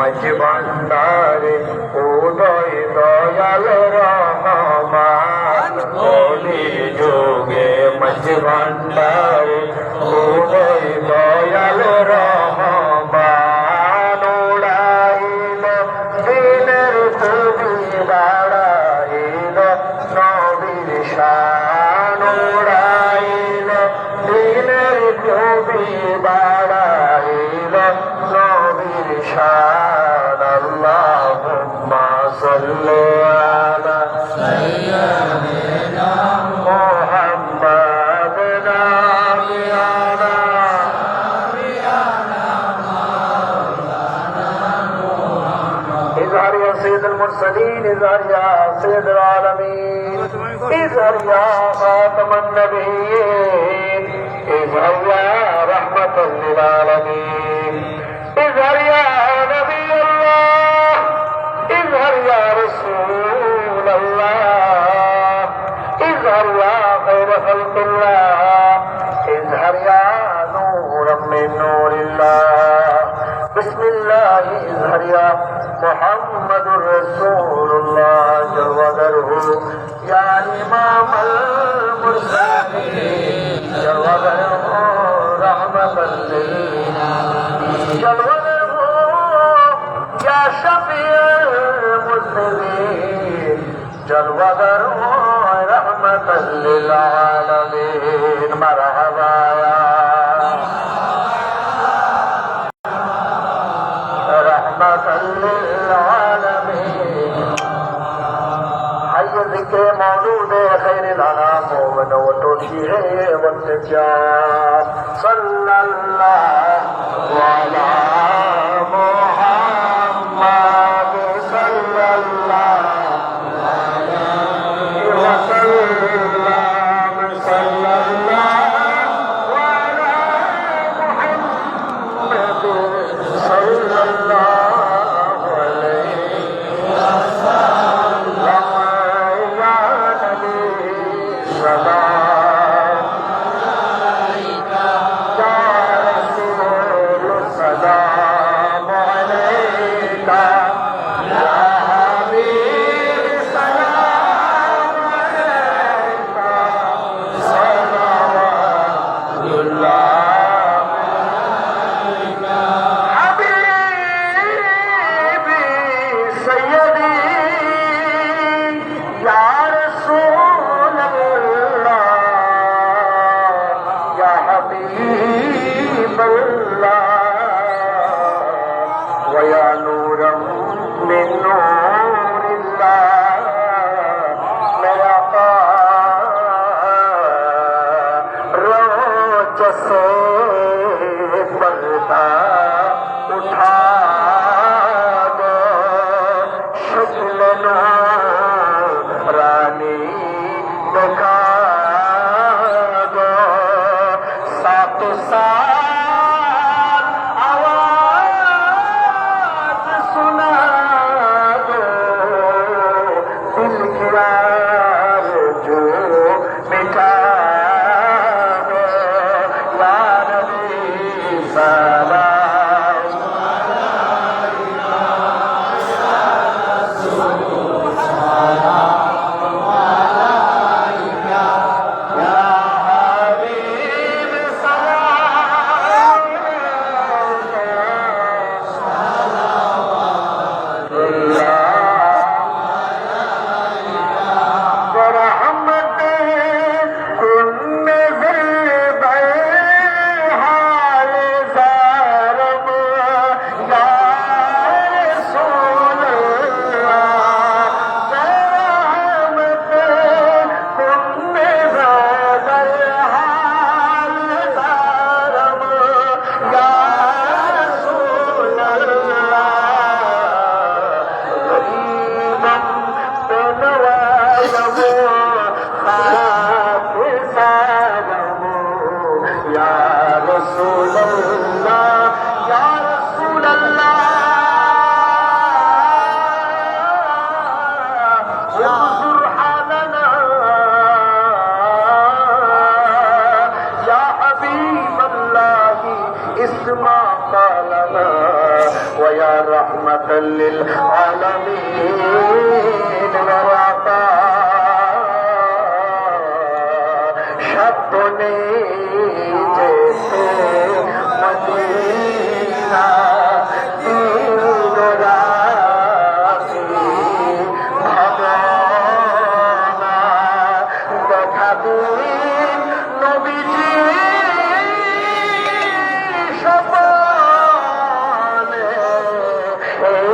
মাঝ ভান্ডারে উদয় দয়াল রহমান কলির যুগে মাঝ ভান্ডারে উদয় দয়াল রহমান উড়াইল দিনের ছবি বাড়াইল নবীর শান উড়াইল দিনের ছবি বাড়াইল নবীর শান আল্লাহুম্মা সাল্লি আলা সাইয়্যিদিনা মুহাম্মাদ নাবিয়ানা اظهر يا سيد المرسلين اظهر يا سيد العالمين اظهر يا خاتم النبيين اظهر يا رحمة للعالمين اظهر يا نبي الله اظهر يا رسول الله اظهر يا خير خلق الله اظهر يا نورا من نور الله بسم الله اظهر يا محمد رسول الله جوادره يا إمام المرسلين جوادره رحمة للعالمين جوادره يا شفيع المذنبين جوادره رحمة للعالمين مرحبا يا رحمة للعالمين حي ذكر مولود خير الأنام مؤمن وتوجيه والتجاه صلى الله على محمد صلى الله عليه وسلم صلى الله على محمد صلى الله عليه وسلم يا نبي سلام عليك يا رسول سلام عليك يا حبيب سلام عليك صلوات الله حبيبي سيدي يا رسول الله يا حبيب الله ويا نورا من نور الله मेरा रोज से पर्दा उठा दो शुक्ल रानी दिखा दो सात साल आवाज सुना दो दिल की आरज़ू मिटा दो या नबी सलाम या हबीब सलाम برحمت كن بالبيحال زارم يا رسول الله برحمت كن بالبيحال زارم يا رسول الله غريبا يا رسول الله يا رسول الله انظر حالنا يا حبيب الله اسمع قالنا ويا رحمة للعالمين শব্দ নেই যেতে মদিনা দিন রাতি ভাবনা দেখা দিন নবীজি সপনে এই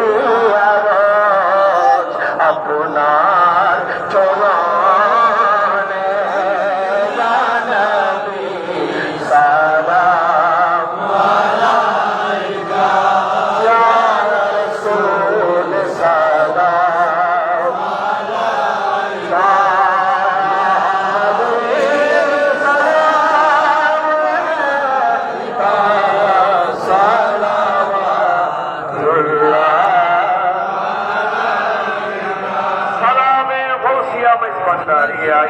আরজ আপনার চরণে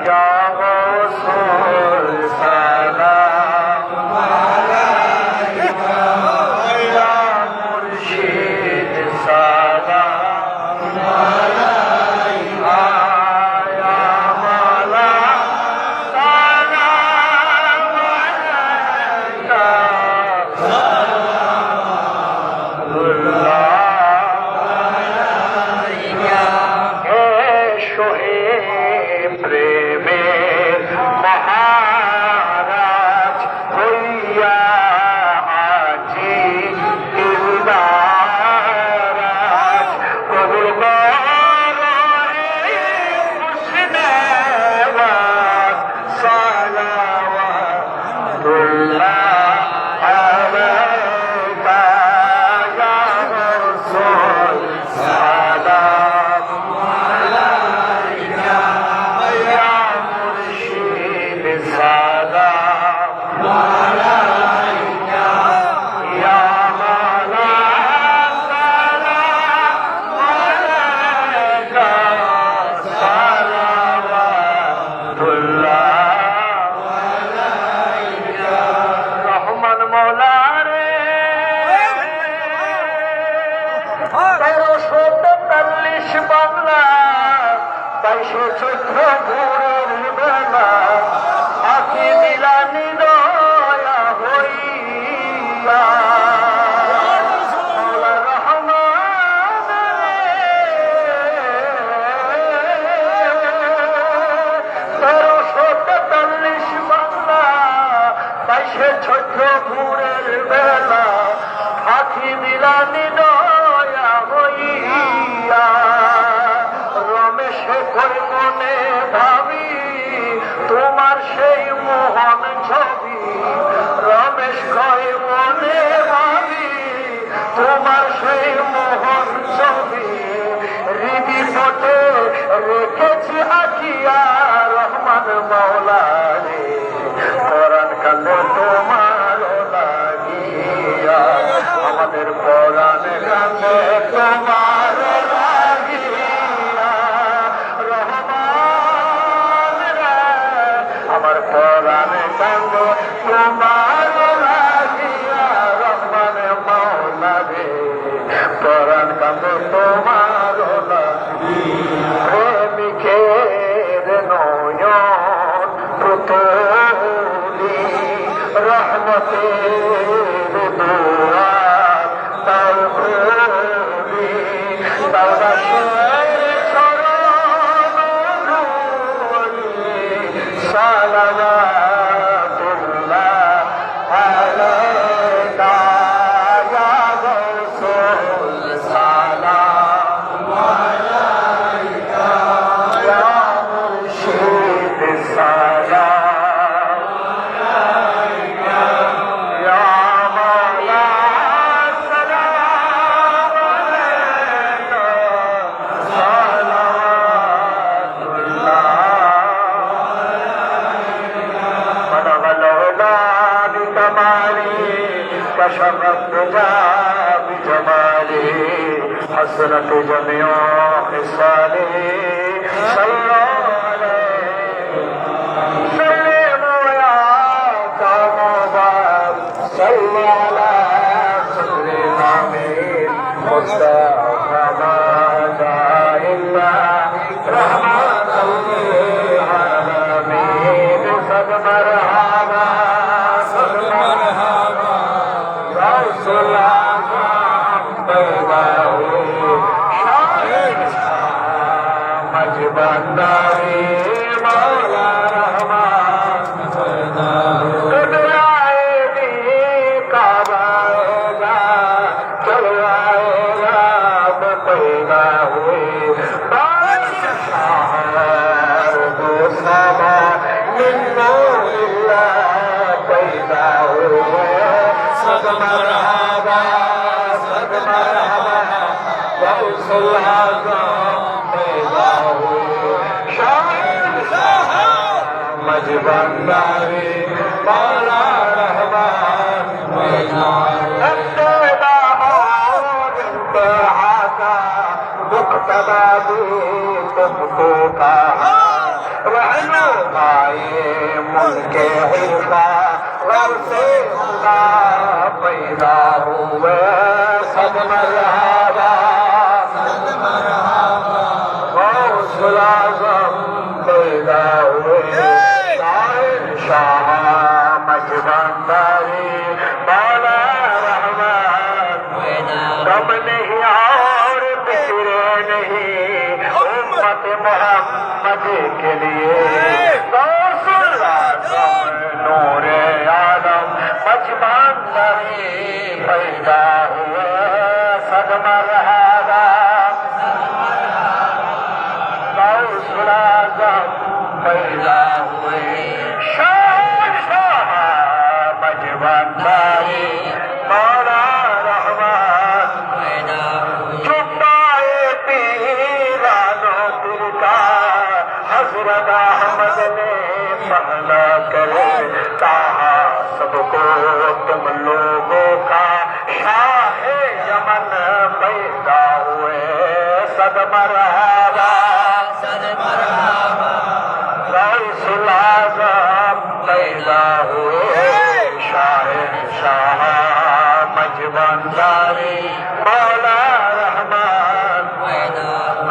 Ya Rasul salam alaika ya murshid salam alaika ya mala salam alaika salamullah alaika প্রেমের মহারাজ হইয়া আজি দিলদারাজ কবুল করে মুসনেওয়াজ সালাওয়াতুল্লাহ আলাইকা ইয়া রাসূল সালাম রহমান মৌলা রে 1343 বাংলা 2214 ভোরের বেলা আখি মিলানি দয়া হইয়া মৌলা রহমান রে 1343 বাংলা 2214 ভোরের বেলা আখি মিলানি দয়া হইয়া রমেশে কই মনে ভাবি তোমার সেই মোহন ছবি রমেশ কই মনে ভাবি তোমার সেই মোহন ছবি হৃদি পটে রেখেছি আঁকিয়া রহমান মৌলা রে পরাণ কান্দে তোমার লাগিয়া আমাদের পরাণ কান্দে তোমার আমার পরাণে কান্দ তোমার লাগিয়া রহমান মৌলা রে পরাণ কান্দ তোমার প্রেমিকের নয়ন পুতলি রহমতের দুয়ার তাও খুলি সালাওয়াতুল্লাহ আলাইকা ইয়া রাসূল সালাম আলাইকা ইয়া মুর্শিদ সালাম আলাইকা ইয়া মাওলা সালাম আলাইকা সালাওয়াতুল্লাহ كشفت حجاب جمالي حسنت جميع خصالي صلى عليه سلموا يا قوم صلى على سيدنا المصطفى ما جاء إلا رحمة للعالمين صد مرحبا صد مرحبا غوث الأعظم بيضاوي شاهد مجبنداري مولا رحمن قدرائي काबाएगा चलवाएगा पैदा हुए बादशाह दो समा मिन्नो इल्ला पैदा हुए सद मरहबा गौसुल आज़म पैदा हुए शाह मजबंदारी मौला रहमान मुक्तदा भी तुमको कहा रहनुमाए मुल्के हिफा रब से खुदा पैदा हुए सब मरहबा गौसुल आज़म पैदा हुए शाह मजबंदारी मौला रहमान गम नहीं और फिक्रे नहीं उम्मत मोहम्मद के लिए गौसुल आज़म नूरे आलम मजबंदारी पैदा हुए सद मरहबा गौसुल आज़म पैदा हुए मजबंदारी मौला रहमान चुपाए पीरानो तिरका हजरत अहमद ने पहला करे कहा सबको तुम लोगों का शाह यमन पैदा हुए सद मरहबा गौसुल आज़म पैदा हुए शाह मजबंदारी मौला रहमान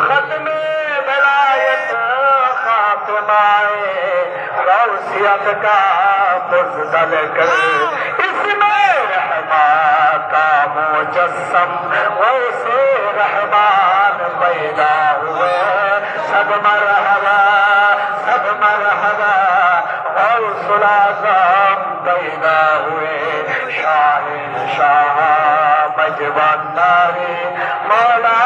खत्मे विलायत खातिमाए गौसियत का मुज़्दल कर इसमें रहमान का मुजस्सम गौसे रहमान पैदा हुए सब मरहबा गौसुल आज़म पैदा हुए शाह मजबंदारी मौला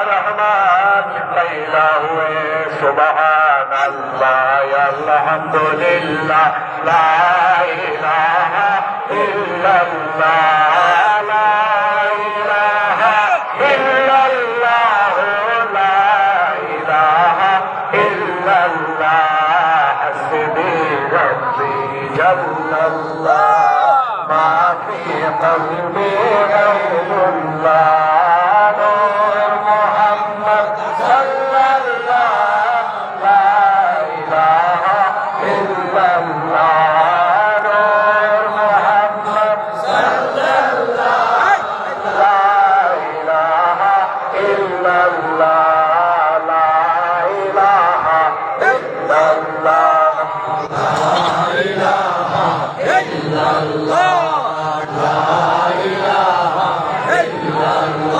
रहमान पैदा हुए सुबहान अल्लाह अल्हम्दुलिल्लाह ला इलाहा इल्लल्लाह ला इलाहा इल्लल्लाह ला इलाहा इल्लल्लाह हस्बी रब्बी जल्लल्लाह मा फी क़ल्बी गैरुल्लाह नूर मुहम्मद सल्लल्लाह ला इलाहा इल्लल्लाह नूर मुहम्मद सल्लल्लाह ला इलाहा इल्लल्लाह ला इलाहा इल्लल्लाह لا إله إلا الله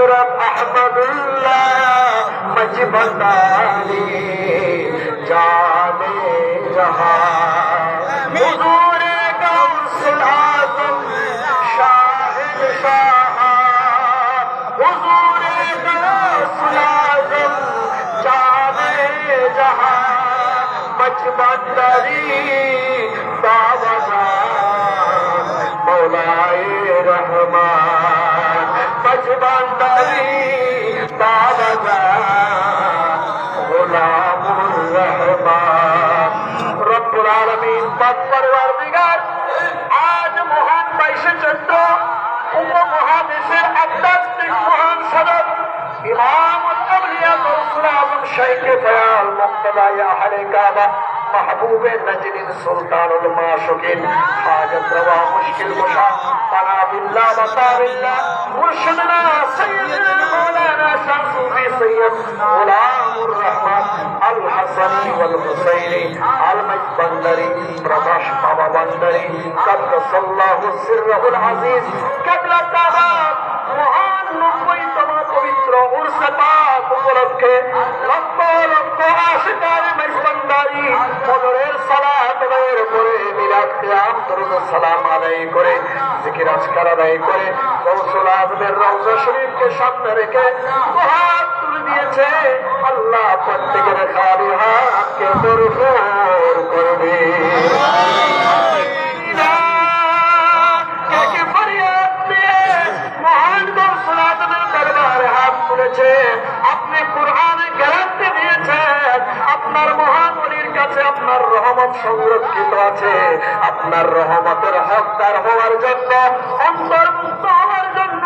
हजरत अहमदुल्लाह मजबंदारी जाने जहां हुजूर गौसुल आज़म शाहिद शाह हुजूर गौसुल आज़म जाने जहां मजबंदारी मौलाए रहमान मजबंदारी गुलामुर रहमान रब्बुल आलमीन परवरदिगार आज মহান 22শে চৈত্র উপমহাদেশের আধ্যাত্মিক মহান সদর ইমামুল আউলিয়া গৌসুল আজম শাইখ দয়াল মুক্তদা আহলে কাবা महबूब नजरीन सुल्तानुल माशुकीन हाजत रवा मुश्किल कुशा पना बिल्ला बता बिल्ला मुर्शिदना सैयदना मौलाना शाह सूफी सैयद गुलामुर रहमान अल हसनी वल हुसैनी अल मजबंदरी प्रकाश बाबा बंदरी कद्दसल्लाहु सिर्रहुल अजीज कबला ताबात महान 90তম পবিত্র উরসে পাক উপলক্ষে লক্ষ লক্ষ আশিকার মেজবানদারি ফজরের সালাত আদায়ের পরে মিলাদ কিয়াম দরুদ সালাম আদায় করে জিকির আজকার আদায় করে গৌসুল আজমের রওজা শরীফকে সামনে রেখে হাত তুলে দিয়েছে আল্লাহ প্রত্যেকের খালি হাতকে বরকত করবে আপনি কোরআনে গ্যারান্টি দিয়েছেন আপনার মহান ওলির কাছে আপনার রহমত সংরক্ষিত আছে আপনার রহমতের হকদার হওয়ার জন্য অন্তর্ভুক্ত হওয়ার জন্য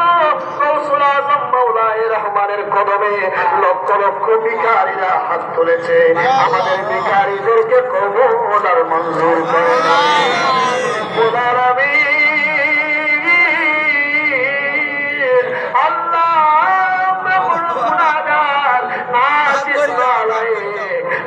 গৌসুল আজম মাওলায়ে রহমানের কদমে লক্ষ লক্ষ ভিখারীরা হাত তুলেছে আমাদের ভিখারীদেরকে কবুল আর মঞ্জুর করে খোদার আমিন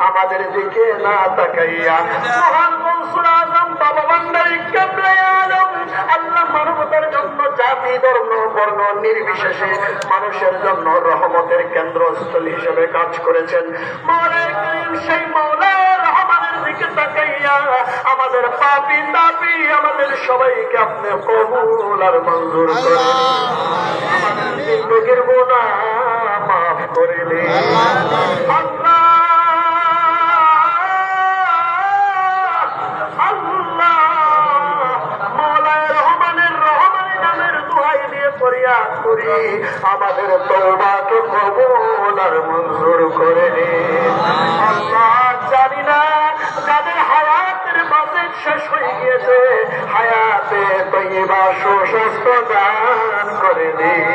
আমাদের দিকে না তাকাইয়া মহান গৌসুল আজম বাবা ভান্ডারী কেবলা আলম আল্লাহ মানবতার জন্য জাতি ধর্ম বর্ণ নির্বিশেষে মানুষের জন্য রহমতের কেন্দ্রস্থল হিসেবে কাজ করেছেন মাওলানা করিম সেই মাওলা রহমানের দিকে তাকাইয়া আমাদের পাপী তাপী আমাদের সবাইকে আপনি কবুল আর মঞ্জুর করেন আমাদের জিন্দেগির গুনাহ মাফ করে দিন আল্লাহ আমাদের তওবাকে কবুল আর মঞ্জুর করে নিন আল্লাহ জানি না যাদের হায়াতের বাজেট শেষ হয়ে গিয়েছে হায়াতে তয়্যিবা সুস্বাস্থ্য দান করে দিন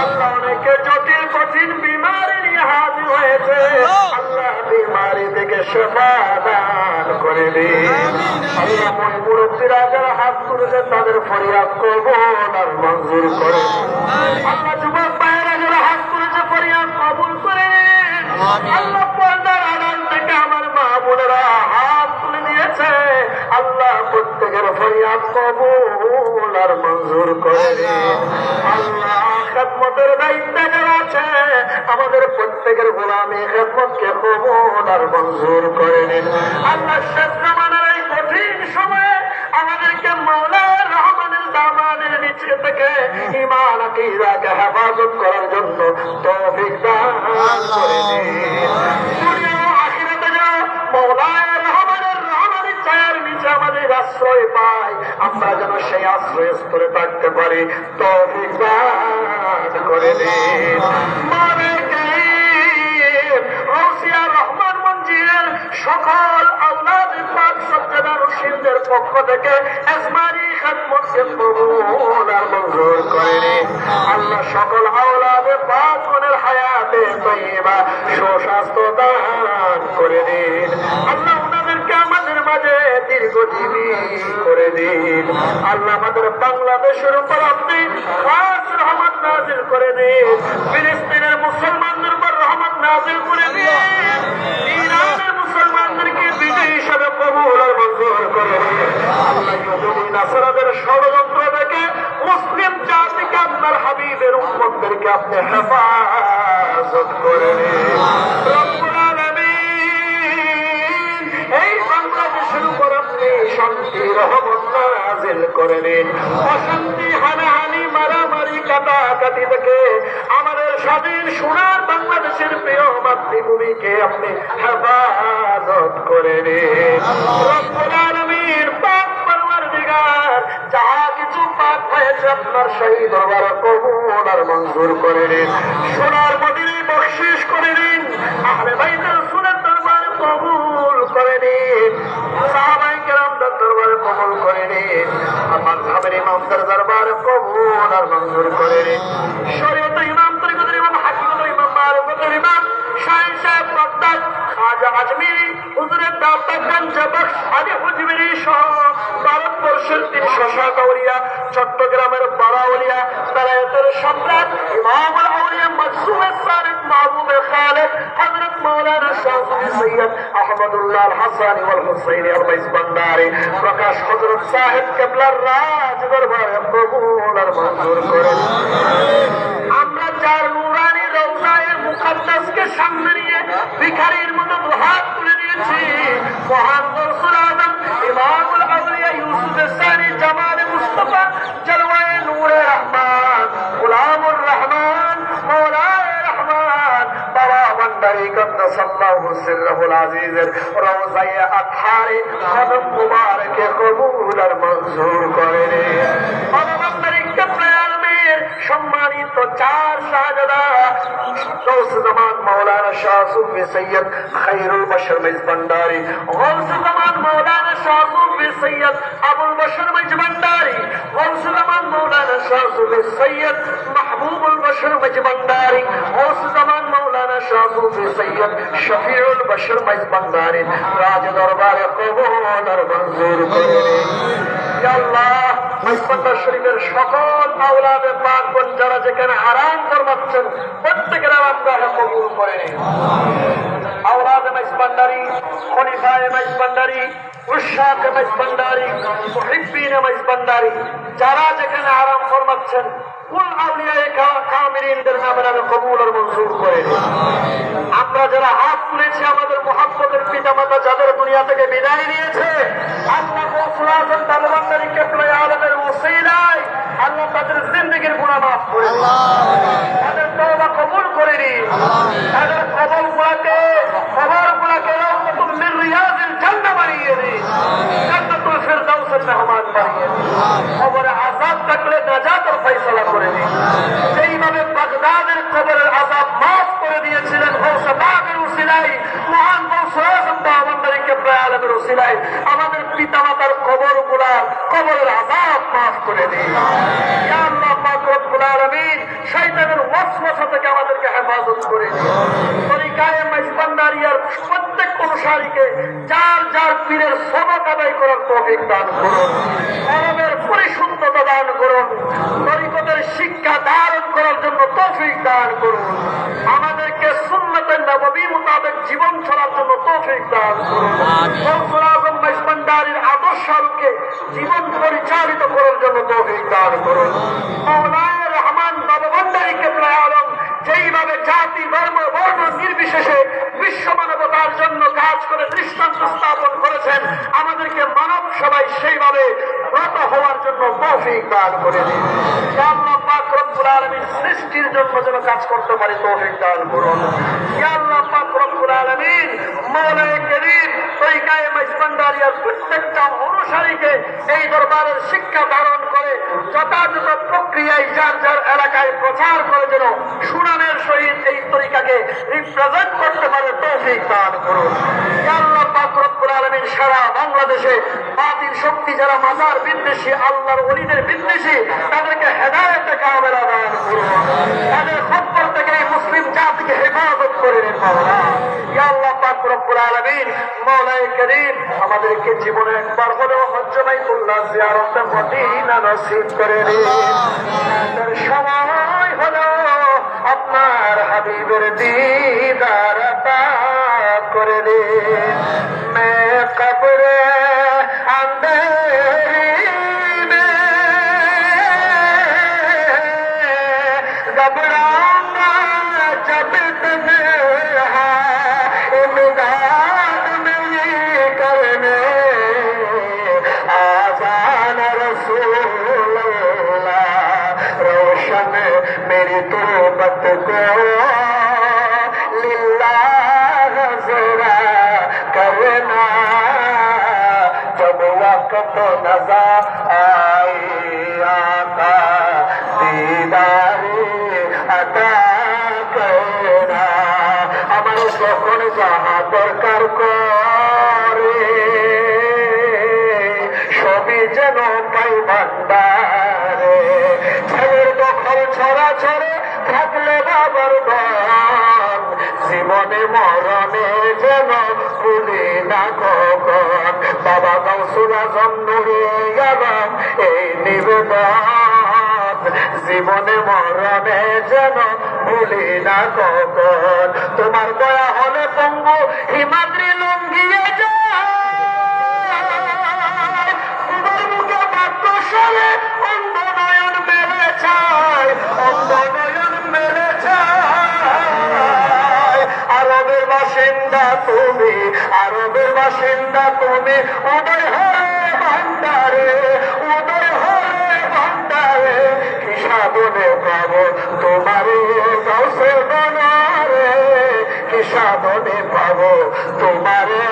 আল্লাহ অনেকে জটিল কঠিন বিমারি নিয়ে হাজির হয়েছে আল্লাহ বিমারি থেকে শিফা দান করে দিন আল্লাহ মুরব্বীরা যারা হাত তুলেছে তাদের ফরিয়াদ কবুল আর মঞ্জুর করে আল্লাহ যুবক ভাইয়েরা যারা হাত তুলেছে ফরিয়াদ কবুল করে আল্লাহ পর্দার আড়াল থেকে আমার মা বোনেরা হাত তুলে দিয়েছে আল্লাহ প্রত্যেকের ফরিয়াদ কবুল আর মঞ্জুর করে আল্লাহ খেদমতের দায়িত্বে যারা আছে আমাদের প্রত্যেকের গোলামি খেদমতকে কবুল আর মঞ্জুর করে নিন আল্লাহ শেষ জামানার এই কঠিন সময়ে আমাদেরকে মাওলানা রহমানের দামানের নিচে থেকে ঈমান আকীদাকে হেফাজত করার জন্য তৌফিক দান করে দিন দুনিয়া ও আখিরাতে যাও মাওলানা রহমানের রহমানের ছায়ার নিচে আমাদের আশ্রয় পাই আমরা যেন সেই আশ্রয় স্থলে থাকতে পারি তৌফিক দান করে দিন মালিক রওসিয়া রহমান মঞ্জিলের সকল আওলাদ পাক সজ্জাদা রশিদদের পক্ষ থেকে আসমানি খেদমতকে কবুল আর মঞ্জুর করে নিন আল্লাহ সকল আওলাদ পাকদের হায়াতে তয়্যিবা সুস্বাস্থ্য দান করে দিন আল্লাহ ওনাদেরকে আমাদের মাঝে দীর্ঘজীবী করে দিন আল্লাহ আমাদের বাংলাদেশের উপর আপনি খাস রহমত নাযিল করে দিন ফিলিস্তিনের মুসলমানদের উপর রহমত নাযিল করে দিন ইরানের মুসলমানদেরকে বিজয়ী হিসাবে কবুল আর মঞ্জুর করে দিন আল্লাহ ইহুদি নাসারাদের ষড়যন্ত্র থেকে মুসলিম জাতিকে আপনার হাবিবের উম্মতদেরকে আপনি হেফাজত করে নিন। রব্বুল আলামিন এই বাংলাদেশের উপর আপনি শান্তি রহমত নাযিল করে নিন। অশান্তি, হানাহানি, মারামারি, কাটাকাটি থেকে আমাদের স্বাধীন সোনার বাংলাদেশের প্রিয় মাতৃভূমিকে আপনি হেফাজত করে নিন। রব্বুল আলামিন পাক পরওয়ারদিগার যাহা কিছু পাক হয়েছে আপনার শাহী দরবারে কবুল আর মঞ্জুর করে নিন। সোনার মদিনায় বখশিশ করে নিন। আহলে বাইতের সুন্নাত দরবারে কবুল করে নিন। সাহাবায়ে কেরামদের দরবারে কবুল করে নিন। আমার মাযহাবের ইমামদের দরবারে কবুল আর মঞ্জুর করে নিন। শরীয়তের ইমাম, তরিকতের ইমাম, হাকিকতের ইমাম, মারিফতের ইমাম শাহী সাহেব বাগদাদ খাজা আজমিরি হুজুরের দাওতাগঞ্জ বখশ আলী হুজমিরি সহ ভারতবর্ষের 307 আউলিয়া, চট্টগ্রামের বারাউলিয়া, বেলায়েতের সম্রাট ইমামুল আউলিয়া মাসুমে সারিক মাহবুবে খালেদ হযরত মাওলানা শাহী সৈয়দ আহমদুল্লাহ আল হাসানি ওয়াল হুসাইনি আল বাইস ভান্ডারী প্রকাশ হযরত সাহেব কেবলার রাজ দরবারে কবুল আর মঞ্জুর করেন। আমরা যার নুরানি রওজায়ে মুকাদ্দাসকে সামনে নিয়ে ভিখারির মতো দুহাত তুলে দিয়েছি, মহান গৌসুল আজম ইমামুল আউলিয়া ইউসুফ সানি জামাল মুস্তাফা জলওয়ায়ে নূরে রহমান গোলামুর রহমান মওলায়ে রহমান বাবা ভান্ডারী কদ্দাসাল্লাহু সিররুল আজিজের রওজায়ে আতহারে কদম মুবারকে কবুল আর মঞ্জুর করে রে। বাবা ভান্ডারী কেবলা আলমের সম্মানিত 4 শাহজাদা গৌস জামান মওলানা শাহ সুফি সৈয়দ খায়রুল বশর মাইজ ভান্ডারী, গৌস জামান মওলানা শাহ সুফি সৈয়দ আবুল বশর মাইজ ভান্ডারী, গৌস জামান মওলানা শাহ সুফি সৈয়দ মাহবুবুল বশর মাইজ ভান্ডারী, গৌস জামান মওলানা শাহ সুফি সৈয়দ শফিউল বশর মাইজ ভান্ডারী রাজ দরবারে কবুল আর মঞ্জুর করে। ইয়া আল্লাহ, মাইজভান্ডার শরীফের সকল আওলাদে পাকগণ যারা যেখানে আরাম ফরমাচ্ছেন প্রত্যেকের আরামগাহে কবুল করে নিন। আওলাদে মাইজভান্ডারী, খলিফায়ে মাইজভান্ডারী, উশাকে মাইজভান্ডারী, মুহিব্বিনে মাইজভান্ডারী যারা যেখানে আরাম ফরমাচ্ছেন কুল আউলিয়ায়ে কামিলিনদের নামে নামে কবুল আর মঞ্জুর করে নিন। আমরা যারা হাত তুলেছি আমাদের মুহাব্বতের পিতামাতা যাদের দুনিয়া থেকে বিদায় নিয়েছে, আল্লাহ গৌসুল আজম দারবান্দারী কেবলা আলমের ওসিলায় আল্লাহ তাদের জিন্দেগির গুনাহ মাফ করে দিন, তাদের তওবা কবুল করে নিন, তাদের কবরগুলোকে রাউযাতুম মিন রিয়াজিল জান্নাহ বানিয়ে দিন, জান্নাতুল ফিরদাউসের মেহমান বানিয়ে দিন, কবরে আযাব থাকলে নাজাতের ফয়সালা করে দিন। যেইভাবে বাগদাদের কবরের আযাব মাফ করে দিয়েছিলেন গৌসে পাকের ওসিলায়, মহান গৌসুল আজম দারবান্দারী কেবলা আলমের ওসিলায় আমাদের পিতামাতার কবরের আযাব মাফ করে দিন। ইয়া আল্লাহ পাক রব্বুল আলামিন, শয়তানের ওয়াসওয়াসা থেকে আমাদেরকে হেফাজত করে দিন। তরিকায়ে মাইজভান্ডারিয়ার প্রত্যেক অনুসারীকে যার যার পীরের সবক আদায় করার তৌফিক দান করুন, কলমের পরিশুদ্ধতা দান করুন, তরিকতের শিক্ষা ধারণ করার জন্য তৌফিক দান করুন, আমাদেরকে সুন্নতে নববী মোতাবেক জীবন চলার জন্য তৌফিক দান করুন, গৌসুল আজম মাইজভান্ডারীর আদর্শকে জীবন পরিচালিত করার জন্য তৌফিক দান করুন। মওলানা রহমান বাবা ভান্ডারী কেবলা আলম যেইভাবে জাতি ধর্ম বর্ণ নির্বিশেষে বিশ্ব মানবতার জন্য কাজ করে দৃষ্টান্ত স্থাপন করেছেন, আমাদেরকে মানব সবাই সেইভাবে ব্রত হওয়ার জন্য তৌফিক দান করে দিন। ইয়া আল্লাহ পাক রব্বুল আলামিন, সৃষ্টির জন্য যেন কাজ করতে পারি তৌফিক দান করুন। ইয়া আল্লাহ পাক রব্বুল আলামিন, মাওলানা করিম তরিকায়ে মাইজভান্ডারিয়ার প্রত্যেকটা অনুসারীকে এই দরবারের শিক্ষা ধারণ করে যথাযথ প্রক্রিয়ায় যার যার এলাকায় প্রচার করে যেন সুনামের সহিত এই তরিকাকে রিপ্রেজেন্ট করতে পারে তৌফিক দান করুন। ইয়া আল্লাহ পাক রব্বুল আলামিন, সারা বাংলাদেশে বাতিল শক্তি যারা মাজার বিদ্বেষী, আল্লাহর ওলিদের বিদ্বেষী, তাদেরকে হেদায়েতে কামেলা দান করুন, তাদের খপ্পর থেকে এই মুসলিম জাতিকে হেফাজত করে নিন মাওলানা। ইয়া আল্লাহ পাক রব্বুল আলামিন, মাওলানা করিম আমাদেরকে জীবনে একবার হলেও হজ্জ বাইতুল্লাহ জিয়ারতে মদিনা নসিব করে দিন। সময় হলো আপনার হাবিবের দিদার আতা করে দিন। মে কবরে আন্দেরি মে वक्त नजर आका दीदारे अता करना আমার যখন যাহা দরকার করে সবই যেন পাই ভান্ডারে ছেলের দখল ছড়া ছড়ে থাকলে বাবার ধন জীবনে মরণে যেন ভুলি না কখন বাবা গাউসুল আজম নুরিয়ে গেলাম এই নিবেদন জীবনে মরণে যেন ভুলি না কখন তোমার দয়া হলে পঙ্গু হিমাদ্রি লঙ্গিয়ে যায় তোমার মুখে বাক্য সরে অন্ধ নয়ন মেলে চায় অন্ধ নয়ন মেলে চায় আরবের বাসিন্দা তুমি আরবের বাসিন্দা তুমি উদয় হয়ে ভান্ডারে উদয় হয়ে ভান্ডারে কি সাধনে পাবো তোমারে গাউসে বনারে কি সাধনে পাবো তোমারে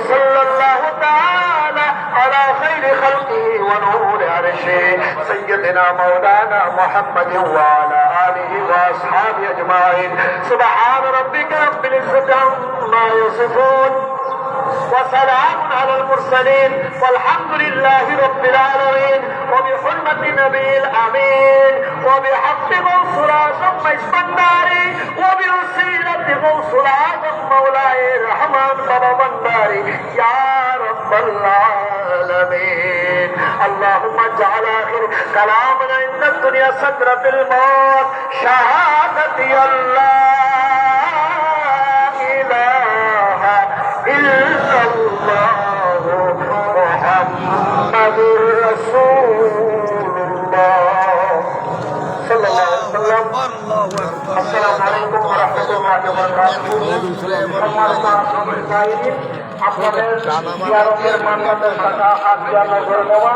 সাল্লাল্লাহু তাআলা আলা খাইরি খালকিহি ওয়া নূরি আরশি সাইয়্যিদিনা মাওলানা মুহাম্মাদিন ওয়া আলা আলিহি ওয়া আসহাবিহি আজমাইন সুবহান রাব্বিকা রাব্বিল ইজ্জাতি আম্মা ইয়াসিফুন وسلام على المرسلين والحمد لله رب العالمين وبحرمة نبي الأمين وبحق غوث الأعظم البنداري وبوسيلة غوث الأعظم مولاي الرحمن بابا بنداري يا رب العالمين اللهم اجعل آخر كلامنا عند الدنيا سكرة الموت شهادة الله إلا الله محمد رسول الله صلى الله عليه وسلم السلام عليكم ورحمة الله وبركاته আপনাদের জিয়ারতের মান্যতা টাকা হাত দেওয়া করে দেওয়া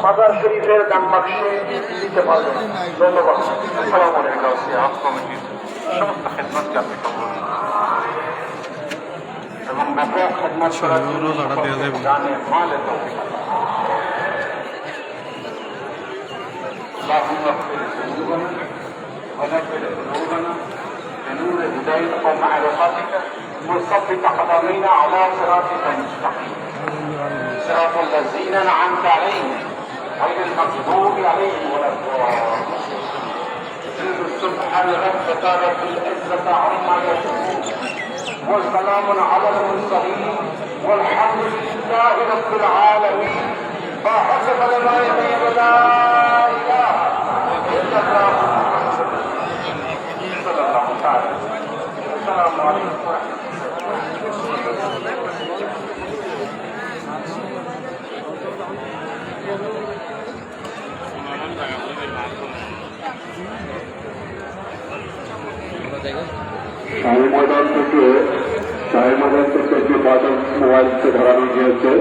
মাজার শরীফের দান বাক্সে দিতে পারবেন ধন্যবাদ আসসালামু আলাইকুম সমস্ত খেদমতকে আপনি কবুল এবং ব্যাপক খেদমত করার জন্য জানে মালে তৌফিক اللهم اغفر ذنوبنا ونكفر ذنوبنا بنور هدايتك ومعرفتك وثبت قدمينا على صراطك المستقيم صراط الذين انعمت عليهم غير المغضوب عليهم ولا الضالين سبحان ربك رب العزة عما يصفون وسلام على المرسلين والحمد لله رب العالمين فحسب لنا يمين لا اله الا الله صلى الله تعالى السلام عليكم ورحمه শাহী ময়দান থেকে যে বাদল মোবাইলকে ধরানো গিয়েছে